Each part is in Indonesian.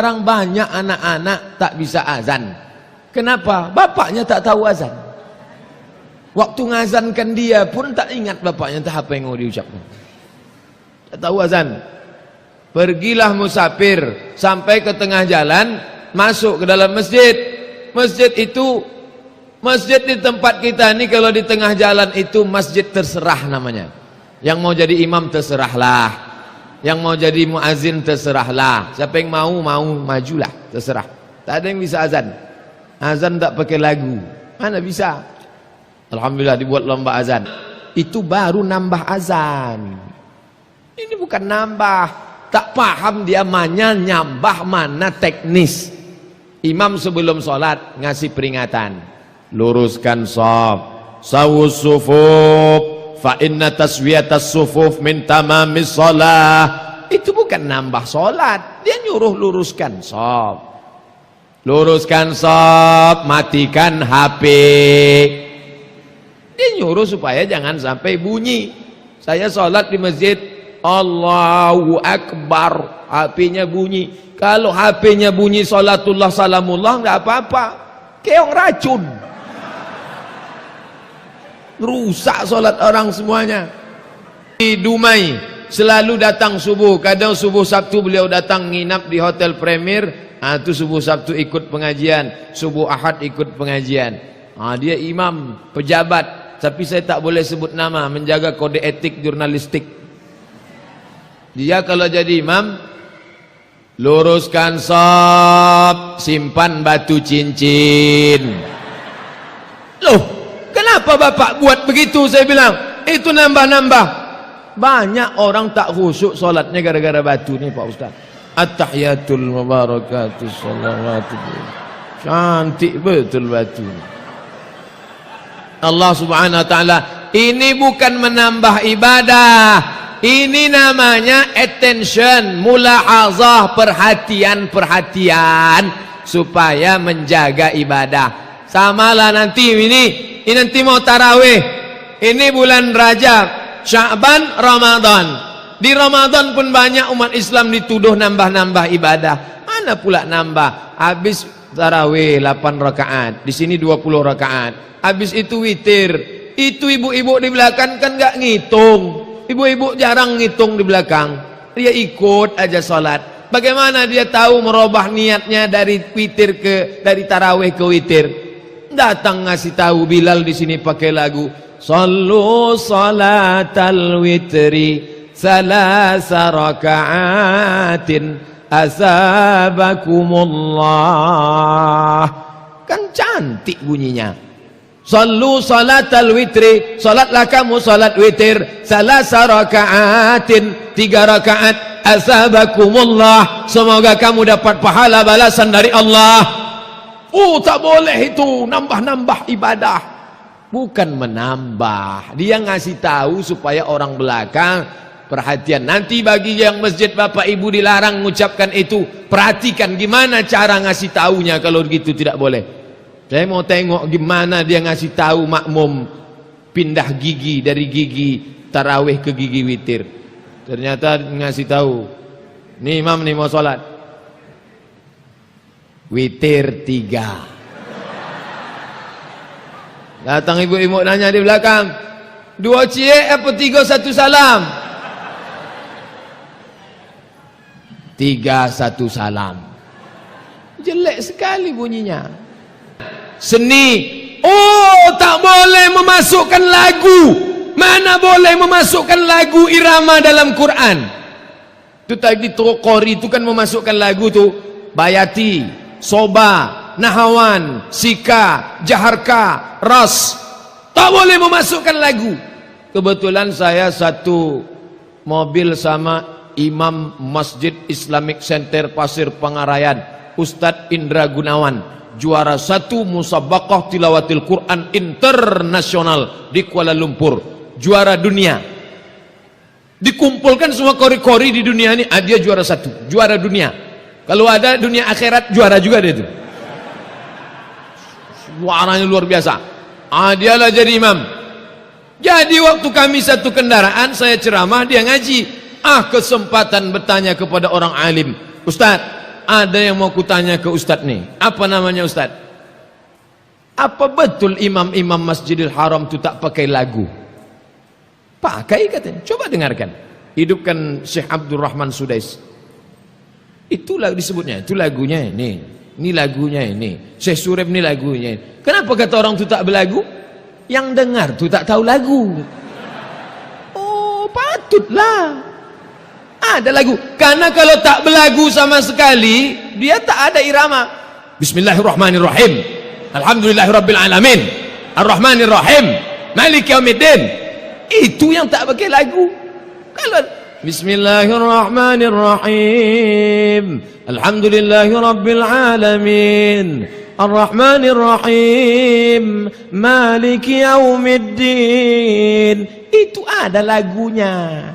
Sekarang banyak anak-anak tak bisa azan. Kenapa? Bapaknya tak tahu azan. Waktu ngazankan dia pun tak ingat bapaknya entah apa yang mau diucapkan. Tak tahu azan. Pergilah musafir sampai ke tengah jalan, masuk ke dalam masjid. Masjid itu, masjid di tempat kita ini kalau di tengah jalan itu masjid terserah namanya. Yang mau jadi imam terserahlah. Yang mau jadi muazin terserahlah. Siapa yang mau majulah, terserah. Tak ada yang bisa azan. Azan tak pakai lagu. Mana bisa? Alhamdulillah dibuat lomba azan. Itu baru nambah azan. Ini bukan nambah. Tak paham dia mana nyambah, mana teknis. Imam sebelum sholat ngasih peringatan. Luruskan shaf, sawus sufuf. Fa inna taswiyatas sufuf min tamamis shalah. Itu bukan nambah salat, dia nyuruh luruskan shaf. Luruskan shaf, matikan HP. Dia nyuruh supaya jangan sampai bunyi. Saya salat di masjid, Allahu Akbar, HP-nya bunyi. Kalau HP-nya bunyi salatullah salamullah enggak apa-apa. Keong racun. Rusak solat orang semuanya. Di Dumai selalu datang subuh. Kadang subuh Sabtu beliau datang nginap di Hotel Premier. Itu subuh Sabtu ikut pengajian, subuh Ahad ikut pengajian. Dia imam, pejabat, tapi saya tak boleh sebut nama, menjaga kode etik jurnalistik. Dia kalau jadi imam, luruskan shaf, simpan batu cincin. Loh, kenapa bapak buat begitu? Saya bilang itu nambah-nambah. Banyak orang tak khusyuk solatnya gara-gara batu nih Pak Ustaz. At-tahiyatul mubarakatuh salawatu. Cantik betul batu. Allah Subhanahu wa taala, ini bukan menambah ibadah. Ini namanya attention, mulahazah, perhatian supaya menjaga ibadah. Samalah nanti ini nanti mau tarawih. Ini bulan Rajab, Sya'ban, Ramadan. Di Ramadan pun banyak umat Islam dituduh nambah-nambah ibadah. Mana pula nambah? Habis tarawih 8 rakaat, di sini 20 rakaat. Habis itu witir. Itu ibu-ibu di belakang kan enggak ngitung. Ibu-ibu jarang ngitung di belakang. Dia ikut aja salat. Bagaimana dia tahu merubah niatnya dari tarawih ke witir? Datang ngasih tahu Bilal di sini pakai lagu Sallu salatal witri salasa raka'atin asabakumullah. Kan cantik bunyinya. Sallu salatal witri, salatlah kamu salat witir salasa raka'atin, 3 rakaat, asabakumullah, semoga kamu dapat pahala balasan dari Allah. Tak boleh itu nambah-nambah ibadah. Bukan menambah. Dia ngasih tahu supaya orang belakang perhatian. Nanti bagi yang masjid bapak ibu dilarang mengucapkan itu, perhatikan gimana cara ngasih taunya. Kalau gitu tidak boleh. Saya mau tengok gimana dia ngasih tahu makmum pindah gigi dari gigi tarawih ke gigi witir. Ternyata ngasih tahu, nih imam nih mau sholat, witir 3. Datang ibu-ibu nanya di belakang, 2 cie apa 3 1 salam? 3 1 salam. Jelek sekali bunyinya. Seni. Tak boleh memasukkan lagu. Mana boleh memasukkan lagu irama dalam Quran? Itu tadi Qori itu kan memasukkan lagu tuh. Bayati, Soba, Nahawan, Sika, Jaharka, Ras. Tak boleh memasukkan lagu. Kebetulan saya satu mobil sama Imam Masjid Islamic Center Pasir Pangarayan, Ustadz Indra Gunawan, juara 1 musabaqah tilawatil Quran internasional di Kuala Lumpur, juara dunia. Dikumpulkan semua kori-kori di dunia ini, dia juara 1, juara dunia. Kalau ada dunia akhirat juara juga dia itu. Suaranya luar biasa. Dialah jadi imam. Jadi waktu kami satu kendaraan, saya ceramah, dia ngaji. Kesempatan bertanya kepada orang alim. Ustaz, ada yang mau kutanya ke Ustadz nih. Apa namanya Ustadz? Apa betul imam-imam Masjidil Haram itu tak pakai lagu? Pakai katanya. Coba dengarkan. Hidupkan Syekh Abdul Rahman Sudais. Itulah disebutnya. Itu lagunya ini. Ini lagunya ini. Syekh Surib ini lagunya ini. Kenapa kata orang itu tak berlagu? Yang dengar tu tak tahu lagu. Oh, patutlah ada lagu. Karena kalau tak berlagu sama sekali, dia tak ada irama. Bismillahirrahmanirrahim. Alhamdulillahirabbil alamin. Arrahmanirrahim. Maliki yaumiddin. Itu yang tak pakai lagu. Kalau Bismillahirrahmanirrahim. Alhamdulillahirabbil alamin. Ar-Rahmanir-Rahim Maliki Yaumiddin. Itu ada lagunya.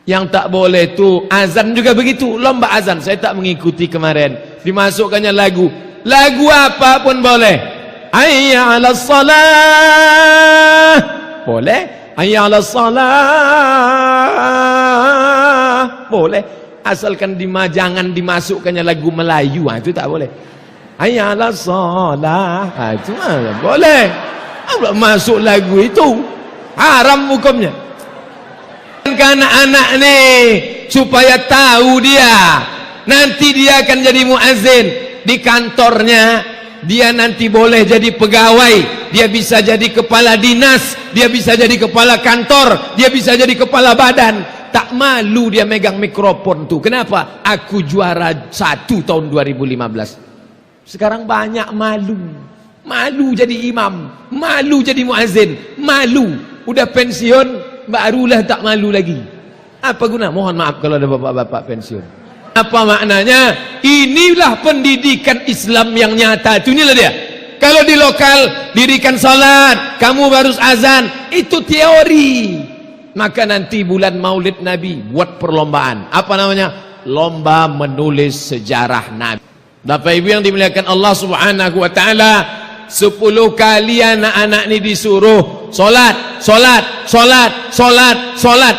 Yang tak boleh tu azan juga begitu. Lomba azan. Saya tak mengikuti kemarin. Dimasukkannya lagu. Lagu apa pun boleh. Hayya 'alas salah. Boleh. Hayya 'alas salah. Boleh. Asalkan jangan dimasukkannya lagu Melayu. Itu tak boleh. Hayya 'alas shalah. Itu boleh. Apa masuk lagu itu? Haram hukumnya. Kan anak ni supaya tahu dia nanti dia akan jadi muazzin di kantornya. Dia nanti boleh jadi pegawai, dia bisa jadi kepala dinas, dia bisa jadi kepala kantor, dia bisa jadi kepala badan. Tak malu dia megang mikrofon tu. Kenapa? Aku juara 1 tahun 2015. Sekarang banyak malu. Malu jadi imam, malu jadi muazzin, malu. Udah pensiun, barulah tak malu lagi. Apa guna? Mohon maaf kalau ada bapak-bapak pensiun. Apa maknanya? Inilah pendidikan Islam yang nyata. Itu inilah dia. Kalau di lokal dirikan salat, kamu harus azan, itu teori. Maka nanti bulan Maulid Nabi buat perlombaan. Apa namanya? Lomba menulis sejarah Nabi. Bapak Ibu yang dimuliakan Allah Subhanahu wa taala, 10 kali anak-anak ini disuruh solat, solat, solat, solat, solat.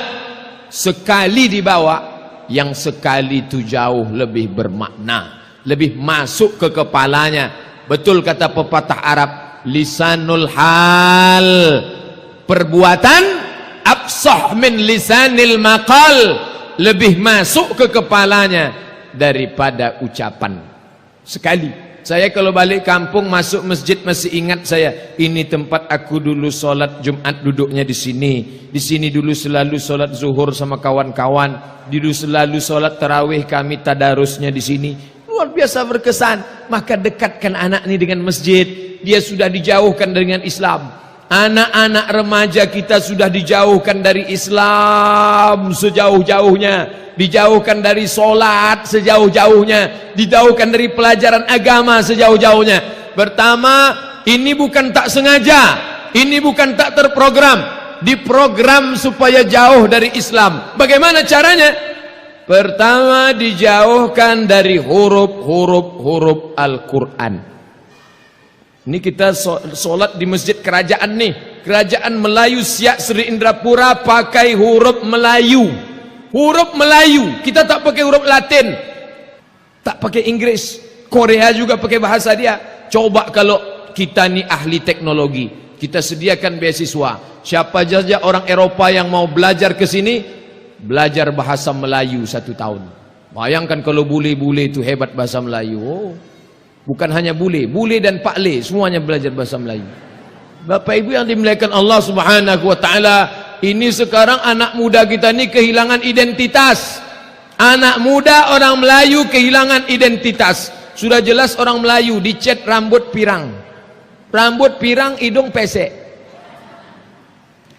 Sekali dibawa, yang sekali itu jauh lebih bermakna, lebih masuk ke kepalanya. Betul kata pepatah Arab, lisanul hal, perbuatan afsah min lisanil maqal, lebih masuk ke kepalanya daripada ucapan. Sekali saya kalau balik kampung masuk masjid masih ingat saya, ini tempat aku dulu solat Jumat duduknya di sini. Di sini dulu selalu solat zuhur sama kawan-kawan. Dulu selalu solat tarawih kami tadarusnya di sini. Luar biasa berkesan. Maka dekatkan anak ini dengan masjid. Dia sudah dijauhkan dengan Islam. Anak-anak remaja kita sudah dijauhkan dari Islam sejauh-jauhnya. Dijauhkan dari solat sejauh-jauhnya, dijauhkan dari pelajaran agama sejauh-jauhnya. Pertama, ini bukan tak sengaja, ini bukan tak terprogram, diprogram supaya jauh dari Islam. Bagaimana caranya? Pertama, dijauhkan dari huruf-huruf Al-Quran. Ini kita solat di masjid kerajaan nih, kerajaan Melayu Siak Sri Indrapura pakai huruf Melayu. Huruf Melayu, kita tak pakai huruf Latin, tak pakai Inggris. Korea juga pakai bahasa dia. Coba kalau kita ni ahli teknologi, kita sediakan beasiswa. Siapa saja orang Eropa yang mau belajar ke sini, belajar bahasa Melayu 1 tahun. Bayangkan kalau bule-bule itu hebat bahasa Melayu. Oh, bukan hanya bule dan Pak Le, semuanya belajar bahasa Melayu. Bapak Ibu yang dimuliakan Allah Subhanahu wa taala, ini sekarang anak muda kita ini kehilangan identitas. Anak muda orang Melayu kehilangan identitas. Sudah jelas orang Melayu dicat rambut pirang. Rambut pirang, hidung pesek.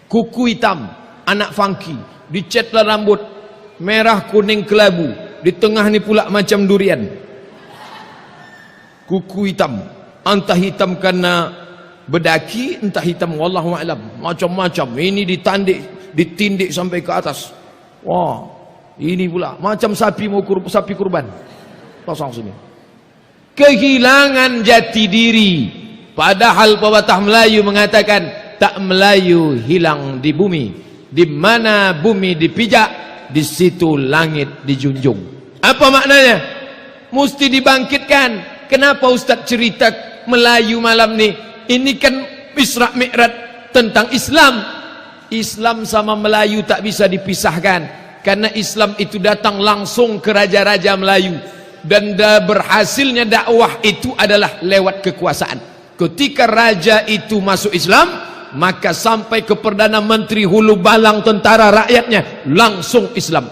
Kuku hitam, anak funky. Dicatlah rambut merah kuning kelabu. Di tengah ni pula macam durian. Kuku hitam. Entah hitam karena bedaki, entah hitam, wallahu a'lam, macam-macam. Ini ditindik sampai ke atas. Wah, ini pula macam sapi kurban. Pasang sini. Kehilangan jati diri. Padahal pepatah Melayu mengatakan, tak Melayu hilang di bumi. Di mana bumi dipijak, di situ langit dijunjung. Apa maknanya? mesti dibangkitkan. Kenapa Ustaz cerita Melayu malam ni? Ini kan Isra Mi'raj tentang Islam. Islam sama Melayu tak bisa dipisahkan, karena Islam itu datang langsung ke raja-raja Melayu, dan berhasilnya dakwah itu adalah lewat kekuasaan. Ketika raja itu masuk Islam, maka sampai ke Perdana Menteri hulu balang tentara rakyatnya langsung Islam.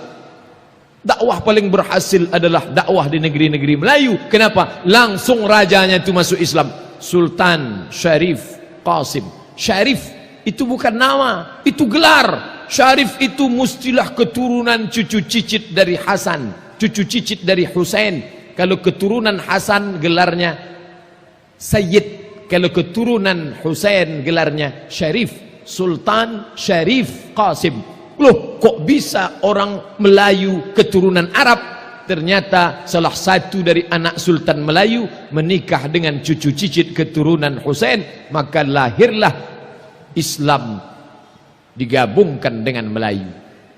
Dakwah paling berhasil adalah dakwah di negeri-negeri Melayu. Kenapa? Langsung rajanya itu masuk Islam. Sultan Syarif Qasim. Syarif itu bukan nama, itu gelar. Syarif itu mestilah keturunan cucu cicit dari Hasan, cucu cicit dari Husain. Kalau keturunan Hasan gelarnya Sayyid, kalau keturunan Husain gelarnya Syarif. Sultan Syarif Qasim. Loh, kok bisa orang Melayu keturunan Arab? Ternyata salah satu dari anak Sultan Melayu menikah dengan cucu cicit keturunan Husain, maka lahirlah Islam digabungkan dengan Melayu.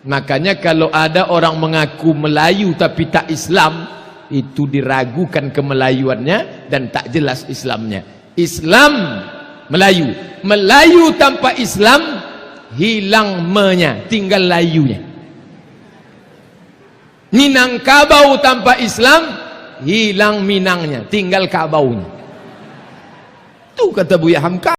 Makanya kalau ada orang mengaku Melayu tapi tak Islam, itu diragukan kemelayuannya dan tak jelas Islamnya. Islam Melayu, Melayu tanpa Islam hilang me-nya, tinggal layunya. Minangkabau tanpa Islam hilang Minangnya, tinggal kabaunya. Itu kata Buya Hamka.